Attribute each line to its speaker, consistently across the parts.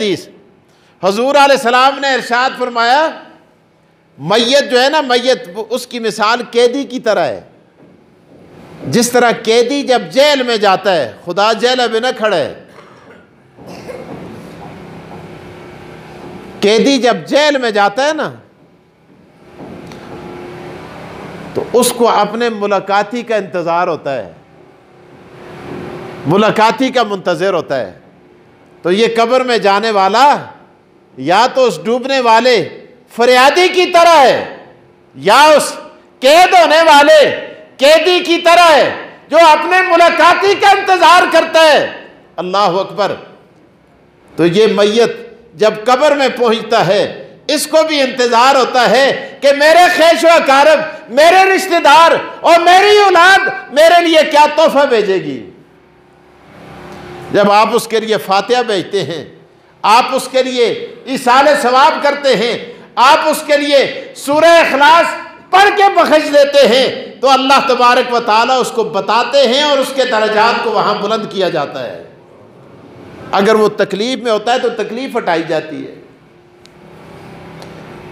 Speaker 1: हदीस, हुजूर अलैहिस्सलाम ने इरशाद फरमाया, मैयत जो है ना, मैयत उसकी मिसाल कैदी की तरह है। जिस तरह कैदी जब जेल में जाता है, खुदा जेल में न खड़े, कैदी जब जेल में जाता है ना, तो उसको अपने मुलाकाती का इंतज़ार होता है, मुलाकाती का मुंतज़िर होता है। तो ये कब्र में जाने वाला या तो उस डूबने वाले फरियादी की तरह है, या उस कैद होने वाले कैदी की तरह है जो अपने मुलाकाती का इंतजार करता है। अल्लाह अकबर। तो ये मैयत जब कब्र में पहुंचता है, इसको भी इंतजार होता है कि मेरे ख्वाहिश व अकारब, मेरे रिश्तेदार और मेरी औलाद मेरे लिए क्या तोहफा भेजेगी। जब आप उसके लिए फातिहा भेजते हैं, आप उसके लिए इसाले सवाब करते हैं, आप उसके लिए सूरह इखलास पढ़ के बख्श देते हैं, तो अल्लाह तबारक व तआला उसको बताते हैं और उसके दर्जात को वहाँ बुलंद किया जाता है। अगर वो तकलीफ में होता है तो तकलीफ हटाई जाती है।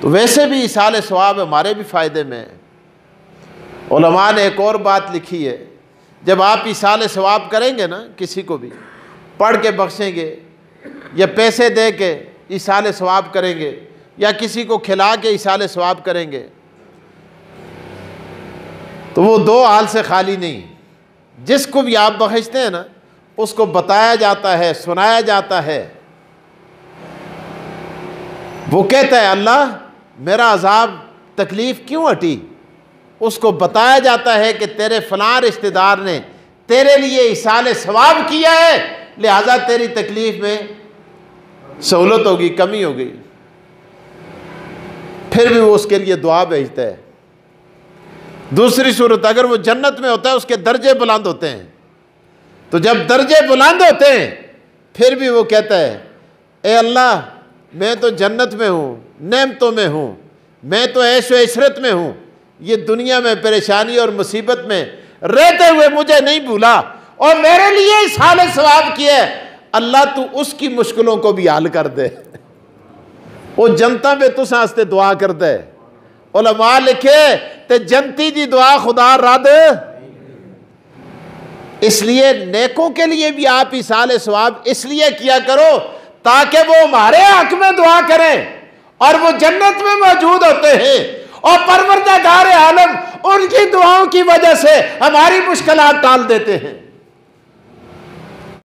Speaker 1: तो वैसे भी इसाले सवाब हमारे भी फ़ायदे में है। उलमा ने एक और बात लिखी है, जब आप इसाले सवाब करेंगे ना, किसी को भी पढ़ के बख्शेंगे या पैसे दे के इसाले सवाब करेंगे या किसी को खिला के इसाले सवाब करेंगे, तो वो दो हाल से खाली नहीं। जिसको भी आप बख्शते हैं ना, उसको बताया जाता है, सुनाया जाता है, वो कहता है अल्लाह मेरा अजाब तकलीफ़ क्यों हटी। उसको बताया जाता है कि तेरे फलां रिश्तेदार ने तेरे लिए इसाले सवाब किया है, लिहाजा तेरी तकलीफ़ में सहूलत होगी, कमी हो गई। फिर भी वो उसके लिए दुआ भेजता है। दूसरी सूरत, अगर वो जन्नत में होता है, उसके दर्जे बुलंद होते हैं, तो जब दर्जे बुलंद होते हैं फिर भी वो कहता है ए अल्लाह मैं तो जन्नत में हूँ, नेमतों में हूँ, मैं तो ऐश व इशरत में हूँ, ये दुनिया में परेशानी और मुसीबत में रहते हुए मुझे नहीं भूला और मेरे लिए इस हाल सवाब किया है। अल्लाह तू उसकी मुश्किलों को भी हल कर दे। वो जनता में तुस वास्ते दुआ कर दे। उलमा लिखे ते जनती दी दुआ खुदा रद। इसलिए नेकों के लिए भी आप इसाले सवाब इसलिए किया करो ताकि वो हमारे हक में दुआ करें और वो जन्नत में मौजूद होते हैं और परवरदिगार आलम उनकी दुआओं की वजह से हमारी मुश्किलात टाल देते हैं।